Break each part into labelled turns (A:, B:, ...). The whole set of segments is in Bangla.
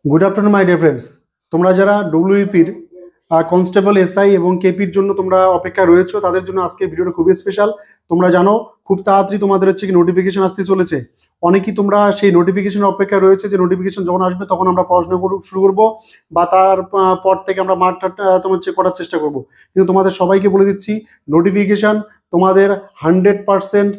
A: Good afternoon my dear friends. তোমরা যারা ডব্লিউপির কনস্টেবল, এসআই এবং কেপির জন্য তোমরা অপেক্ষা রয়েছো, তাদের জন্য আজকের ভিডিওটা খুবই স্পেশাল। তোমরা জানো খুব তাড়াতাড়ি তোমাদের হচ্ছে কি নোটিফিকেশন আসতে চলেছে। অনেকেই তোমরা সেই নোটিফিকেশনের অপেক্ষা রয়েছে যে নোটিফিকেশন যখন আসবে তখন আমরা পড়াশোনা শুরু করবো, বা তার পর থেকে আমরা মাঠটা তোমার হচ্ছে করার চেষ্টা করব। কিন্তু তোমাদের সবাইকে বলে দিচ্ছি, নোটিফিকেশন তোমাদের 100%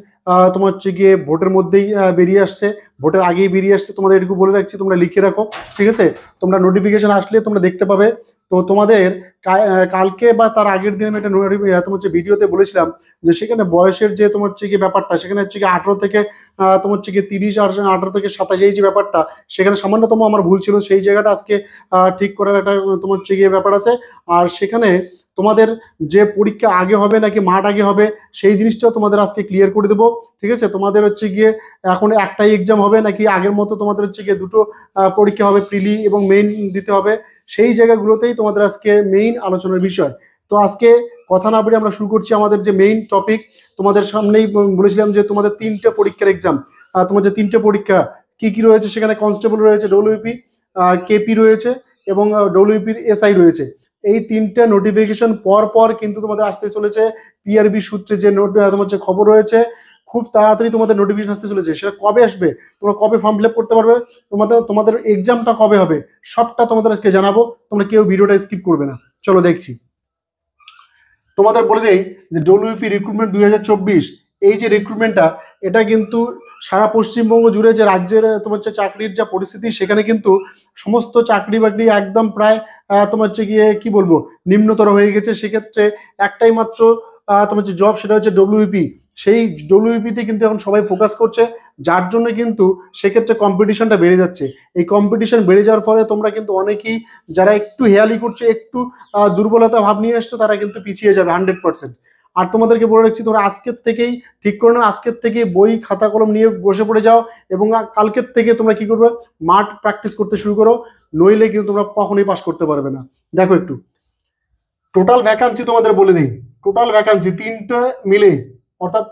A: তোমার হচ্ছে গিয়ে ভোটের মধ্যেই বেরিয়ে আসছে, ভোটের আগেই বেরিয়ে আসছে। তোমাদের এটুকু বলে রাখছি, তোমরা লিখে রাখো, ঠিক আছে? তোমরা নোটিফিকেশন আসলে তোমরা দেখতে পাবে। তো তোমাদের কালকে বা তার আগের দিন আমি একটা তোমার হচ্ছে ভিডিওতে বলেছিলাম যে সেখানে বয়সের যে তোমার হচ্ছে কি ব্যাপারটা, সেখানে হচ্ছে কি 18 থেকে তোমার হচ্ছে কি 30, আর 18 থেকে 27 এই যে ব্যাপারটা, সেখানে সামান্যতম আমার ভুল ছিল। সেই জায়গাটা আজকে ঠিক করার একটা তোমার হচ্ছে গিয়ে ব্যাপার আছে। আর সেখানে তোমাদের যে পরীক্ষা আগে হবে নাকি মাঠ আগে হবে, সেই জিনিসটাও তোমাদের আজকে ক্লিয়ার করে দেবো, ঠিক আছে? তোমাদের হচ্ছে গিয়ে এখন একটাই এক্সাম হবে নাকি আগের মতো তোমাদের হচ্ছে গিয়ে দুটো পরীক্ষা হবে, প্রিলি এবং মেইন দিতে হবে, সেই জায়গাগুলোতেই তোমাদের আজকে মেইন আলোচনার বিষয়। তো আজকে কথা না বলে আমরা শুরু করছি আমাদের যে মেইন টপিক। তোমাদের সামনেই বলেছিলাম যে তোমাদের 3টে পরীক্ষার এক্সাম। তোমার যে 3টে পরীক্ষা কি কি রয়েছে, সেখানে কনস্টেবল রয়েছে, ডব্লিউপি, কেপি রয়েছে এবং ডব্লিউপির এসআই রয়েছে। এই 3টে নোটিফিকেশন পর পর কিন্তু তোমাদের আসতে চলেছে। পিআরবি সূত্রে যে তোমার যে খবর রয়েছে, খুব তাড়াতাড়ি তোমাদের নোটিফিকেশন আসতে চলেছে। সেটা কবে আসবে, তোমরা কবে ফর্ম ফিল আপ করতে পারবে, তোমাদের এক্সামটা কবে হবে, সবটা তোমাদের আজকে জানাবো। তোমরা কেউ ভিডিওটা স্কিপ করবে না। চলো দেখছি। তোমাদের বলে দেই যে ডব্লিউপি রিক্রুটমেন্ট 2024, এই যে রিক্রুটমেন্টটা, এটা কিন্তু সারা পশ্চিমবঙ্গ জুড়ে যে রাজ্যের তোমার হচ্ছে চাকরির যা পরিস্থিতি, সেখানে কিন্তু সমস্ত চাকরি বাকরি একদম প্রায় তোমার হচ্ছে গিয়ে কি বলবো নিম্নতর হয়ে গেছে। সেক্ষেত্রে একটাই মাত্র তোমার হচ্ছে জব, সেটা হচ্ছে ডব্লিউপি। সেই ডব্লিউপিতে কিন্তু এখন সবাই ফোকাস করছে, যার জন্য কিন্তু সেক্ষেত্রে কম্পিটিশনটা বেড়ে যাচ্ছে। এই কম্পিটিশন বেড়ে যাওয়ার ফলে তোমরা কিন্তু অনেকেই যারা একটু হেয়ালি করছে, একটু দুর্বলতা ভাব নিয়ে এসছো, তারা কিন্তু পিছিয়ে যাবে 100%। আর তোমাদেরকে বলে রাখছি, তোমরা আজকের থেকেই ঠিক করে নাও, আজকের থেকে বই খাতা কলম নিয়ে বসে পড়ে যাও এবং কালকের থেকে তোমরা কি করবে, মাঠ প্র্যাকটিস করতে শুরু করো। নইলে কিন্তু তোমরা কখনোই পাস করতে পারবে না। দেখো একটু টোটাল ভ্যাকান্সি তোমাদের বলে দিই। টোটাল ভ্যাকান্সি 3টে মিলে, অর্থাৎ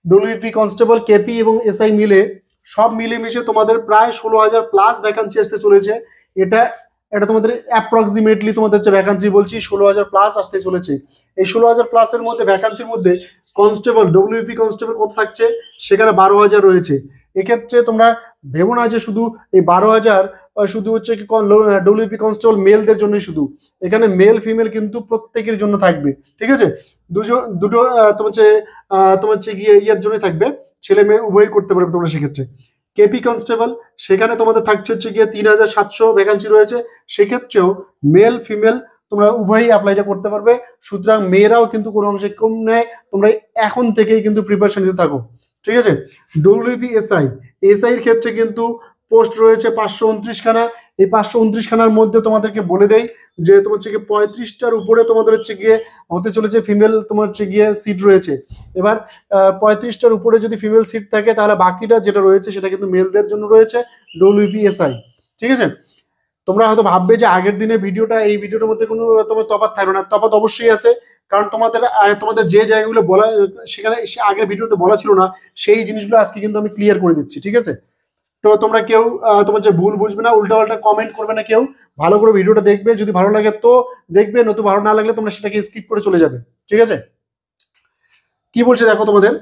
A: ডব্লিউপি, কনস্টেবল, কেপি এবং এসআই মিলে, সব মিলেমিশে তোমাদের প্রায় 16,000 প্লাস ভ্যাকান্সি আসতে চলেছে। এটা এটা তোমাদের অ্যাপ্রক্সিমেটলি তোমাদের হচ্ছে ভ্যাকান্সি বলছি 16,000 প্লাস আসতে চলেছে। এই 16,000 প্লাসের মধ্যে ভ্যাকান্সির মধ্যে কনস্টেবল, ডব্লিউপি কনস্টেবল কত থাকছে, সেখানে 12,000 রয়েছে। এক্ষেত্রে তোমরা ভেবো না যে শুধু এই 12,000 শুধু হচ্ছে কি ডব্লিউপি কনস্টেবল মেলদের জন্যই, শুধু এখানে মেল ফিমেল কিন্তু প্রত্যেকের জন্য থাকবে, ঠিক আছে? দুটো তোমার হচ্ছে গিয়ে ইয়ার জন্য থাকবে, ছেলে মেয়ে উভয়ই করতে পারবে তোমরা। সেক্ষেত্রে কেপি কনস্টেবল, সেখানে তোমাদের থাকছে হচ্ছে গিয়ে 3,700 ভ্যাকান্সি রয়েছে। সেক্ষেত্রেও মেল ফিমেল তোমরা উভয়ই অ্যাপ্লাইটা করতে পারবে। সুতরাং মেয়েরাও কিন্তু কোনো অংশে কম নেয়, তোমরা এখন থেকেই কিন্তু প্রিপারেশন নিতে থাকো, ঠিক আছে? ডব্লিউপি এসআই, এসআই এর ক্ষেত্রে কিন্তু পোস্ট রয়েছে 529খানা। এই 529খানার মধ্যে তোমাদেরকে বলে দেই যে তোমার হচ্ছে গিয়ে 35টার উপরে তোমাদের হচ্ছে গিয়ে হতে চলেছে ফিমেল তোমার হচ্ছে গিয়ে সিট রয়েছে। এবার 35টার উপরে যদি ফিমেল সিট থাকে, তাহলে বাকিটা যেটা রয়েছে সেটা কিন্তু মেলদের জন্য রয়েছে, ডব্লিউপিএসআই, ঠিক আছে? তোমরা হয়তো ভাববে যে আগের দিনের ভিডিওটা এই ভিডিওটার মধ্যে কোনো তোমার তফাৎ থাকবে না। তফাৎ অবশ্যই আছে, কারণ তোমাদের যে জায়গাগুলো বলা সেখানে আগের ভিডিওতে বলা ছিল না, সেই জিনিসগুলো আজকে কিন্তু আমি ক্লিয়ার করে দিচ্ছি, ঠিক আছে? তো তোমরা কেউ তোমার যে ভুল বুঝবে না, উল্টাপাল্টা কমেন্ট করবে না কেউ। ভালো করে ভিডিওটা দেখবে, যদি ভালো লাগে তো দেখবে, নতুন ভালো না লাগলে তোমরা সেটাকে স্কিপ করে চলে যাবে, ঠিক আছে? কি বলছে দেখো তোমাদের।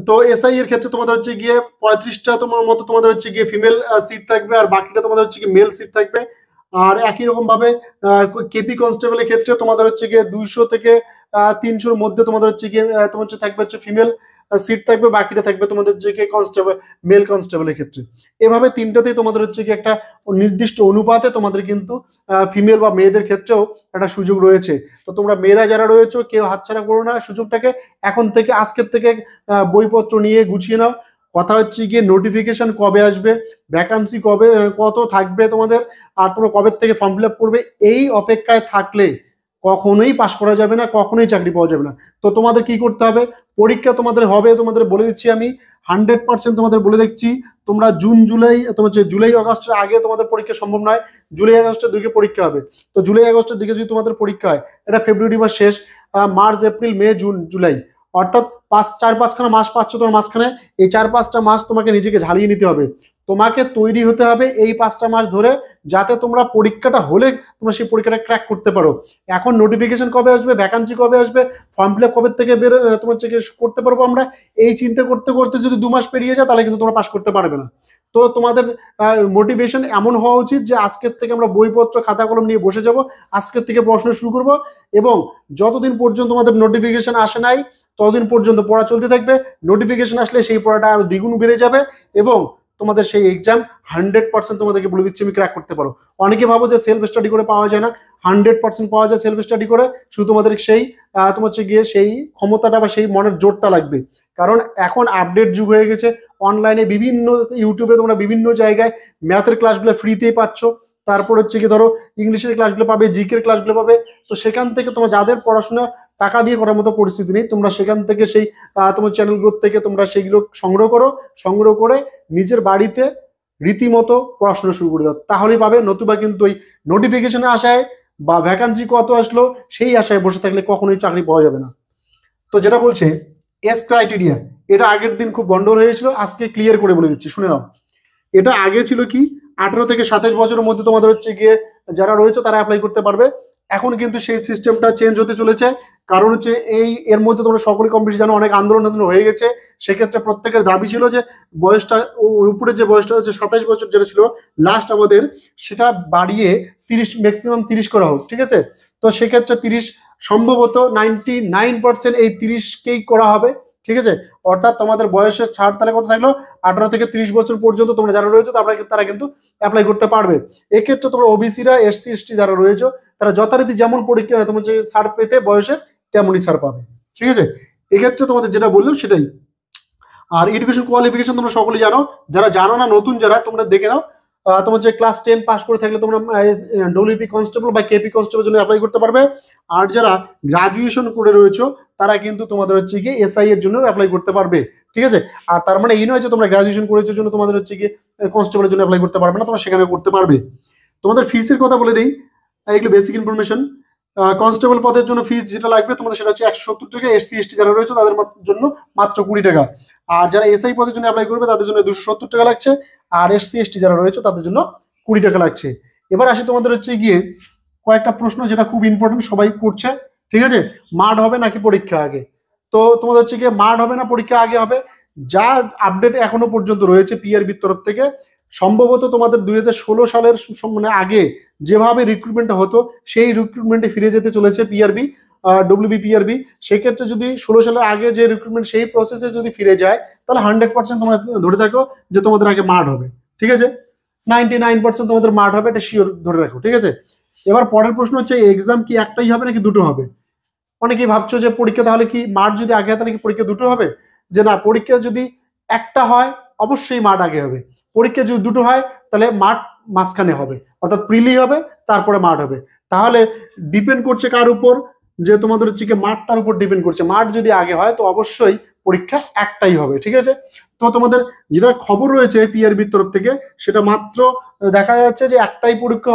A: তো এসআই এর ক্ষেত্রে তোমাদের হচ্ছে গিয়ে 35টা তোমার মতো তোমাদের হচ্ছে গিয়ে ফিমেল সিট থাকবে, আর বাকিটা তোমাদের হচ্ছে গিয়ে মেল সিট থাকবে। আর একই রকম ভাবে কেপি কনস্টেবলের ক্ষেত্রে তোমাদের হচ্ছে গিয়ে 200 থেকে 300-র মধ্যে তোমাদের হচ্ছে গিয়ে তোমার হচ্ছে থাকবে হচ্ছে ফিমেল সিট থাকবে, বাকিটা থাকবে তোমাদের হচ্ছে গিয়ে কনস্টেবল, মেল কনস্টেবলের ক্ষেত্রে। এভাবে তিনটাতেই তোমাদের হচ্ছে গিয়ে একটা নির্দিষ্ট অনুপাতে তোমাদের কিন্তু ফিমেল বা মেয়েদের ক্ষেত্রেও একটা সুযোগ রয়েছে। তো তোমরা মেয়েরা যারা রয়েছে কেউ হাতছাড়া করো না সুযোগটাকে। এখন থেকে আজকের থেকে বইপত্র নিয়ে গুছিয়ে নাও। কথা হচ্ছে গিয়ে নোটিফিকেশন কবে আসবে, ভ্যাকান্সি কবে কত থাকবে তোমাদের, আর তোমরা কবে থেকে ফর্ম ফিল আপ করবে, এই অপেক্ষায় থাকলে কখনোই পাশ করা যাবে না, কখনোই চাকরি পাওয়া যাবে না। তো তোমাদের কি করতে হবে, পরীক্ষা তোমাদের হবে, তোমাদের বলে দিচ্ছি আমি 100% তোমাদের বলে দিচ্ছি। তোমরা জুন জুলাই তোমার হচ্ছে জুলাই আগস্টের আগে তোমাদের পরীক্ষা সম্ভব নয়। জুলাই আগস্টের দিকে পরীক্ষা হবে। তো জুলাই আগস্টের দিকে যদি তোমাদের পরীক্ষা হয়, এটা ফেব্রুয়ারি মাস শেষ, March April May June July, অর্থাৎ 4-5খানা মাস পাচ্ছ তোমার মাঝখানে, এই 4-5টা মাস তোমাকে নিজেকে ঝালিয়ে নিতে হবে, তোমাকে তৈরি হতে হবে এই 5টা মাস ধরে, যাতে তোমরা পরীক্ষাটা হলে তোমরা সেই পরীক্ষাটা ক্র্যাক করতে পারো। এখন নোটিফিকেশন কবে আসবে, ভ্যাকান্সি কবে আসবে, ফর্ম ফিল আপ কবে থেকে তোমার থেকে করতে পারবো আমরা, এই চিন্তা করতে করতে যদি 2 মাস পেরিয়ে যায় তাহলে কিন্তু তোমরা পাস করতে পারবে না। তো তোমাদের মোটিভেশন এমন হওয়া উচিত যে আজকের থেকে আমরা বইপত্র খাতা কলম নিয়ে বসে যাব, আজকের থেকে পড়াশোনা শুরু করব, এবং যতদিন পর্যন্ত তোমাদের নোটিফিকেশন আসে নাই ততদিন পর্যন্ত পড়া চলতে থাকবে। নোটিফিকেশন আসলে সেই পড়াটা আরো দ্বিগুণ বেড়ে যাবে, এবং তোমাদের সেই এক্সাম 100% তোমাদেরকে বলে দিচ্ছি আমি ক্র্যাক করতে পারো। অনেকে ভাবো যে সেলফ স্টাডি করে পাওয়া যায় না, 100% পাওয়া যায় সেলফ স্টাডি করে, শুধু তোমাদের সেই তোমার হচ্ছে গিয়ে সেই ক্ষমতাটা বা সেই মনের জোরটা লাগবে। কারণ এখন আপডেট যুগ হয়ে গেছে, অনলাইনে বিভিন্ন ইউটিউবে তোমরা বিভিন্ন জায়গায় ম্যাথের ক্লাসগুলো ফ্রিতেই পাচ্ছ, তারপর হচ্ছে কি ধরো ইংলিশের ক্লাসগুলো পাবে, জিকের ক্লাসগুলো পাবে। তো সেখান থেকে তোমরা যাদের পড়াশোনা টাকা দিয়ে করার মতো পরিস্থিতি নেই, তোমরা সেখান থেকে সেই তোমার চ্যানেলগুলো থেকে তোমরা সেইগুলো সংগ্রহ করো, সংগ্রহ করে নিজের বাড়িতে রীতিমতো পড়াশোনা শুরু করে দাও, তাহলেই পাবে। নতুবা কিন্তু ওই নোটিফিকেশনের আশায় বা ভ্যাকান্সি কত আসলো সেই আশায় বসে থাকলে কখনোই চাকরি পাওয়া যাবে না। তো যেটা বলছে এস ক্রাইটেরিয়া, এটা আগের দিন খুব গন্ডগোল হয়েছিল, আজকে ক্লিয়ার করে বলে দিচ্ছি, শুনে নাও। এটা আগে ছিল কি 18 থেকে 27 বছরের মধ্যে তোমাদের হচ্ছে গিয়ে যারা রয়েছে তারা অ্যাপ্লাই করতে পারবে। এখন কিন্তু সেই সিস্টেমটা চেঞ্জ হতে চলেছে, কারণ হচ্ছে এর মধ্যে তোমরা সকলে কম বেশি জানো অনেক আন্দোলন হয়ে গেছে। সেক্ষেত্রে প্রত্যেকের দাবি ছিল যে বয়সটা উপরে যে বয়সটা হচ্ছে 27 বছর যেটা ছিল লাস্ট আমাদের, সেটা বাড়িয়ে 30 ম্যাক্সিমাম 30 করা হোক, ঠিক আছে। তো সেক্ষেত্রে 30 সম্ভবত 99% এই 30কেই করা হবে, ঠিক আছে। অর্থাৎ তোমাদের বয়সের ছাড় তাহলে কত থাকলো, 18 থেকে 30 বছর পর্যন্ত তোমরা যারা রয়েছে তারা কিন্তু অ্যাপ্লাই করতে পারবে। এক্ষেত্রে তোমরা ওবিসিরা, এসসি এসটি যারা রয়েছে তারা যথারীতি যেমন পরীক্ষা তোমার যে ছাড় পেতে বয়সে তেমনই ছাড় পাবে, ঠিক আছে। এক্ষেত্রে তোমাদের যেটা বললাম সেটাই। আর এডুকেশন কোয়ালিফিকেশন তোমরা সকলেই জানো, যারা জানো না নতুন যারা তোমরা দেখে নাও, তোমার যে ক্লাস 10 পাস করে থাকলে তোমরা ডব্লিউপি কনস্টেবল বা কেপি কনস্টেবল জন্য অ্যাপ্লাই করতে পারবে। আর যারা গ্রাজুয়েশন করে রয়েছে তারা কিন্তু তোমাদের হচ্ছে গিয়ে এসআই এর জন্য অ্যাপ্লাই করতে পারবে, ঠিক আছে। আর তার মানে এই নয় যে তোমরা গ্রাজুয়েশন করেছো জন্য তোমাদের হচ্ছে গিয়ে কনস্টেবলের জন্য অ্যাপ্লাই করতে পারবে না, তোমরা সেখানে করতে পারবে। তোমাদের ফিসের কথা বলে দিই, এগুলো বেসিক ইনফরমেশন। কনস্টেবল পদের জন্য ফিস যেটা লাগবে তোমাদের সেটা হচ্ছে 170 টাকা, এসসি এসটি যারা রয়েছে তাদের জন্য মাত্র 20 টাকা। আর যারা এসআই পদের জন্য অ্যাপ্লাই করবে তাদের জন্য 270 টাকা লাগছে, আর এসসি এসটি যারা রয়েছে তাদের জন্য 20 টাকা লাগছে। এবার আসি তোমাদের হচ্ছে গিয়ে কয়েকটা প্রশ্ন যেটা খুব ইম্পর্টেন্ট, সবাই করছে, ঠিক আছে। মাঠ হবে নাকি পরীক্ষা আগে? তো তোমাদের হচ্ছে গিয়ে মাঠ হবে না পরীক্ষা আগে হবে? যা আপডেট এখনো পর্যন্ত রয়েছে পিআরবির তরফ থেকে, সম্ভবত তোমাদের 2016 সালের মানে আগে যেভাবে রিক্রুটমেন্টটা হতো সেই রিক্রুটমেন্টে ফিরে যেতে চলেছে পিআরবি, ডব্লিউবি পিআরবি। সেক্ষেত্রে যদি 16 সালের আগে যে রিক্রুটমেন্ট সেই প্রসেসে যদি ফিরে যায় তাহলে 100% তোমরা ধরে থাকো যে তোমাদের আগে মাঠ হবে, ঠিক আছে। 99% তোমাদের মাঠ হবে, এটা শিওর ধরে রাখো, ঠিক আছে। এবার পরের প্রশ্ন হচ্ছে এক্সাম কি একটাই হবে নাকি দুটো হবে? অনেকেই ভাবছো যে পরীক্ষা তাহলে কি মাঠ যদি আগে হয় তাহলে কি পরীক্ষা দুটো হবে? যে না, পরীক্ষা যদি একটা হয় অবশ্যই মাঠ আগে হবে, পরীক্ষা যদি দুটো হয় তাহলে মাঠ মাঝখানে হবে, অর্থাৎ প্রিলি হবে তারপরে মাঠ হবে। তাহলে ডিপেন্ড করছে কার উপর, যে তোমাদের হচ্ছে কি মাঠটার উপর ডিপেন্ড করছে। মাঠ যদি আগে হয় তো অবশ্যই পরীক্ষা একটাই হবে, ঠিক আছে। তো তোমাদের যেটা খবর রয়েছে পিআরবির তরফ থেকে সেটা মাত্র দেখা যাচ্ছে যে একটাই পরীক্ষা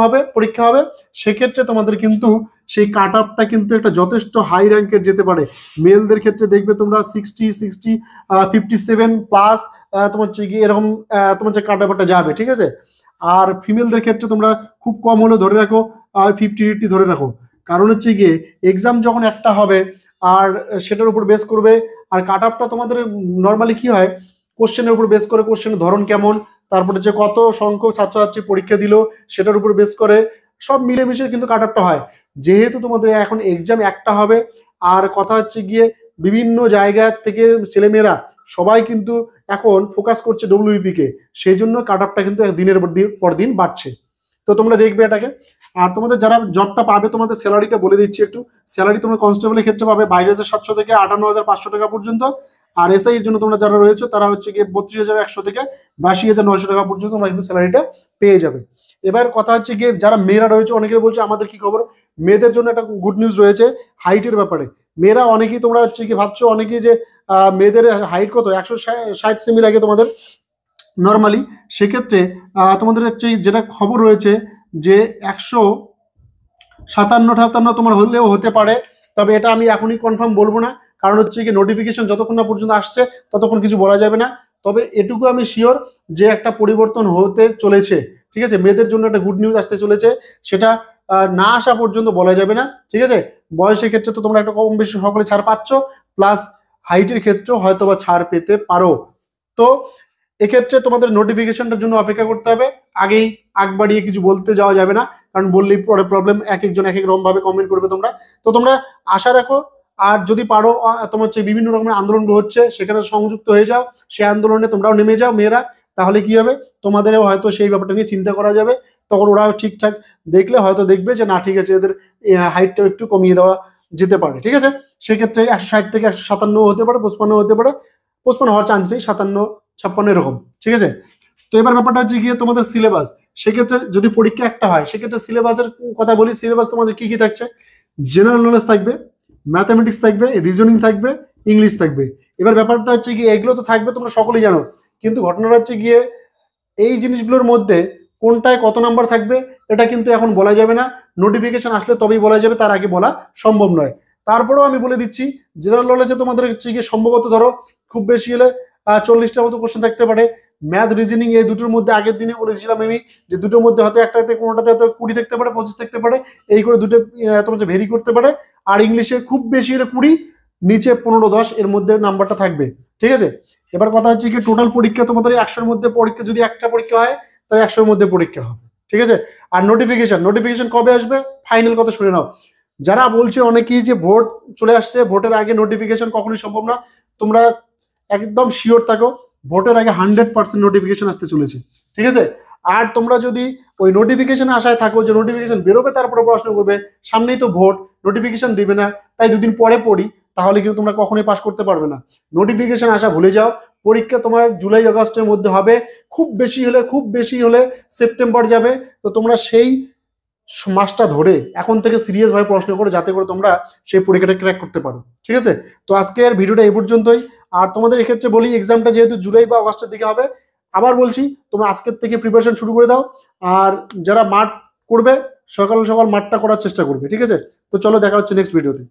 A: হবে। সেক্ষেত্রে তোমাদের কিন্তু সেই কাট আপটা কিন্তু একটা যথেষ্ট হাই র্যাঙ্কের যেতে পারে। মেলদের ক্ষেত্রে দেখবে তোমরা 60 57 প্লাস তোমার হচ্ছে গিয়ে এরকম তোমার যে কাট আপটা যাবে, ঠিক আছে। আর ফিমেলদের ক্ষেত্রে তোমরা খুব কম হলে ধরে রাখো 50 ধরে রাখো। কারণ হচ্ছে গিয়ে এক্সাম যখন একটা হবে আর সেটার উপর বেস করবে, আর কাট আপটা তোমাদের নর্মালি কি হয় কোশ্চেনের উপর বেস করে, কোশ্চেনের ধরন কেমন, তারপরে যে কত সংখ্যক ছাত্রছাত্রী পরীক্ষা দিল সেটার উপর বেস করে সব মিলেমিশে কিন্তু কাট আপটা হয়। যেহেতু তোমাদের এখন এক্সাম একটা হবে, আর কথা হচ্ছে গিয়ে বিভিন্ন জায়গা থেকে ছেলেমেয়েরা সবাই কিন্তু এখন ফোকাস করছে ডব্লিউপি কে, সেই জন্য কাট আপটা কিন্তু দিনের পর দিন বাড়ছে। তো তোমরা দেখবে এটাকে। আর তোমাদের যারা জবটা পাবে তোমাদের স্যালারিটা বলে দিচ্ছি একটু। স্যালারি তোমরা কনস্টেবলের ক্ষেত্রে পাবে 22,700 থেকে 58,500 টাকা পর্যন্ত। আর এসআই এর জন্য তোমরা যারা রয়েছে তারা হচ্ছে গিয়ে 32,100 থেকে 82,900 টাকা পর্যন্ত তোমরা কিন্তু স্যালারিটা পেয়ে যাবে। এবার কথা হচ্ছে গিয়ে যারা মেয়েরা রয়েছে, অনেকে বলছে আমাদের কি খবর। মেয়েদের জন্য একটা গুড নিউজ রয়েছে হাইটের ব্যাপারে। মেয়েরা অনেকেই তোমরা হচ্ছে কি ভাবছো অনেকেই যে মেয়েদের হাইট কত 160 সেমি লাগে তোমাদের নর্মালি। সেক্ষেত্রে তোমাদের হচ্ছে যেটা খবর রয়েছে যে 157-58 তোমার হলেও হতে পারে, তবে এটা আমি এখনই কনফার্ম বলবো না। কারণ হচ্ছে কি নোটিফিকেশন যতক্ষণ না পর্যন্ত আসছে ততক্ষণ কিছু বলা যাবে না। তবে এটুকু আমি শিওর যে একটা পরিবর্তন হতে চলেছে, ঠিক আছে, মেয়েদের জন্য একটা গুড নিউজ আসতে চলেছে, সেটা না আসা পর্যন্ত বলা যাবে না, ঠিক আছে। বয়সের ক্ষেত্রে তো তোমরা একটা কম বেশি সকলে ছাড় পাচ্ছ, প্লাস হাইটের ক্ষেত্রেও হয়তো বা ছাড় পেতে পারো। তো এক্ষেত্রে তোমাদের নোটিফিকেশনটার জন্য অপেক্ষা করতে হবে, আগেই আগ বাড়িয়ে কিছু বলতে যাওয়া যাবে না, কারণ বললেই পরে প্রবলেম, এক একজন এক এক রকম ভাবে কমেন্ট করবে তোমরা। তো তোমরা আশা রাখো, আর যদি পারো তোমার হচ্ছে বিভিন্ন রকমের আন্দোলনগুলো হচ্ছে সেখানে সংযুক্ত হয়ে যাও, সেই আন্দোলনে তোমরাও নেমে যাও মেয়েরা, তাহলে কি হবে তোমাদেরও হয়তো সেই ব্যাপারটা নিয়ে চিন্তা করা যাবে। তখন ওরাও ঠিকঠাক দেখলে হয়তো দেখবে যে না ঠিক আছে এদের হাইটটাও একটু কমিয়ে দেওয়া যেতে পারে, ঠিক আছে। সেক্ষেত্রে 160 থেকে 157 হতে পারে, 55 হতে পারে, 55 হওয়ার চান্স নেই, 57 56 এরকম, ঠিক আছে। তো এবার ব্যাপারটা হচ্ছে গিয়ে তোমাদের সিলেবাস, সেক্ষেত্রে যদি পরীক্ষা একটা হয় সেক্ষেত্রে সিলেবাসের কথা বলি। সিলেবাস তোমাদের কি কি থাকছে? জেনারেল নলেজ থাকবে, ম্যাথামেটিক্স থাকবে, রিজনিং থাকবে, ইংলিশ থাকবে। এবার ব্যাপারটা হচ্ছে কি এগুলো তো থাকবে, তোমরা সকলেই জানো, কিন্তু ঘটনাটা হচ্ছে গিয়ে এই জিনিসগুলোর মধ্যে কোনটায় কত নাম্বার থাকবে এটা কিন্তু এখন বলা যাবে না, নোটিফিকেশন আসলে তবেই বলা যাবে, তার আগে বলা সম্ভব নয়। তারপরেও আমি বলে দিচ্ছি জেনারেল নলেজে তোমাদের হচ্ছে গিয়ে সম্ভবত ধরো খুব বেশি হলে 40টার মতো কোশ্চেন থাকতে পারে। ম্যাথ রিজনিং এই দুটোর মধ্যে আগের দিনে বলেছিলাম আমি যে দুটোর মধ্যে হয়তো একটাতে কোনোটাতে হয়তো 20 থাকতে পারে, 25 থাকতে পারে, এই করে দুটো তোমার ভেরি করতে পারে। আর ইংলিশে খুব বেশি হলে 20, নিচে 15-10 এর মধ্যে নাম্বারটা থাকবে, ঠিক আছে। এবার কথা হচ্ছে কি টোটাল পরীক্ষা তোমাদের 100-র মধ্যে পরীক্ষা, যদি একটা পরীক্ষা হয় তাহলে 100-র মধ্যে পরীক্ষা হবে, ঠিক আছে। আর নোটিফিকেশন কবে আসবে ফাইনাল কথা শুনে নাও। যারা বলছে অনেকেই যে ভোট চলে আসছে, ভোটের আগে নোটিফিকেশন কখনোই সম্ভব না, তোমরা একদম শিওর থাকো ভোটের আগে 100% নোটিফিকেশন আসতে চলেছে, ঠিক আছে। আর তোমরা যদি ওই নোটিফিকেশন আশায় থাকো যে নোটিফিকেশন বেরোবে তারপরে পড়াশোনা করবে, সামনেই তো ভোট, নোটিফিকেশন দিবে না তাই দুদিন পরে পড়ি, তাহলে কিন্তু তোমরা কখনোই পাস করতে পারবে না। নোটিফিকেশন আসা ভুলে যাও, পরীক্ষা তোমার জুলাই আগস্টের মধ্যে হবে, খুব বেশি হলে সেপ্টেম্বর যাবে। তো তোমরা সেই মাসটা ধরে এখন থেকে সিরিয়াস ভাবে পড়াশোনা করো যাতে করে তোমরা সেই পরীক্ষাটা ক্র্যাক করতে পারো, ঠিক আছে। তো আজকের ভিডিওটা এই পর্যন্তই। আর তোমাদের এক্ষেত্রে বলি এক্সামটা যেহেতু জুলাই বা আগস্টের দিকে হবে, আবার বলছি তোমরা আজকের থেকে প্রিপারেশন শুরু করে দাও। আর যারা মাঠ করবে সকাল সকাল মাঠটা করার চেষ্টা করবে, ঠিক আছে। তো চলো দেখা হচ্ছে নেক্সট ভিডিওতে।